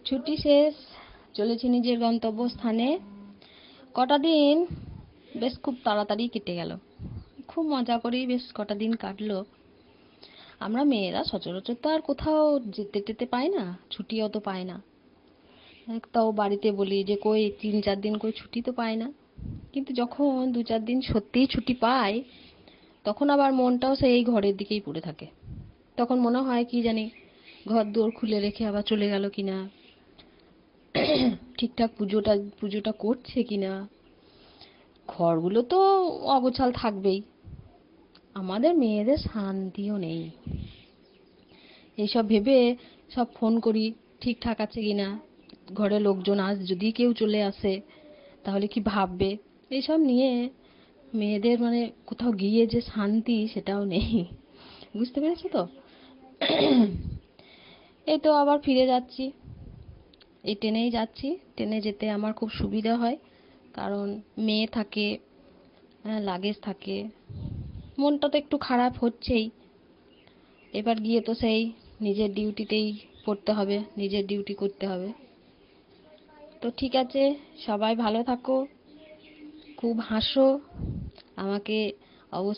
ছুটি শেষ, চলেছি নিজের গন্তব্যস্থানে। কটা দিন বেশ খুব তাড়াতাড়ি কেটে গেল, খুব মজা করেই বেশ কটা দিন কাটলো। আমরা মেয়েরা সচরাচর তো আর কোথাও যেতে টেতে পাই না, ছুটিও তো পাই না। তাও বাড়িতে বলি যে কই 3-4 দিন কই ছুটি তো পাই না। কিন্তু যখন 2-4 দিন সত্যিই ছুটি পাই, তখন আবার মনটাও সেই ঘরের দিকেই পড়ে থাকে। তখন মনে হয় কি জানি ঘর দুয়ার খুলে রেখে আবার চলে গেল কিনা, ঠিকঠাক পুজোটা করছে কিনা। ঘরগুলো তো অগোছাল থাকবেই, আমাদের মেয়েদের শান্তিও নেই। এইসব ভেবে সব ফোন করি ঠিকঠাক আছে কিনা, ঘরে লোকজন যদি কেউ চলে আসে তাহলে কি ভাববে, এইসব নিয়ে মেয়েদের মানে কোথাও গিয়ে যে শান্তি সেটাও নেই। বুঝতে পেরেছো তো? এই তো আবার ফিরে যাচ্ছি, এই ট্রেনেই যাচ্ছি। ট্রেনে যেতে আমার খুব সুবিধা হয়, কারণ মেয়ে থাকে, লাগেজ থাকে। মনটা তো একটু খারাপ হচ্ছেই, এবার গিয়ে তো সেই নিজের ডিউটিতেই পড়তে হবে, নিজের ডিউটি করতে হবে। তো ঠিক আছে, সবাই ভালো থাকো, খুব হাসো, আমাকে অবশ্যই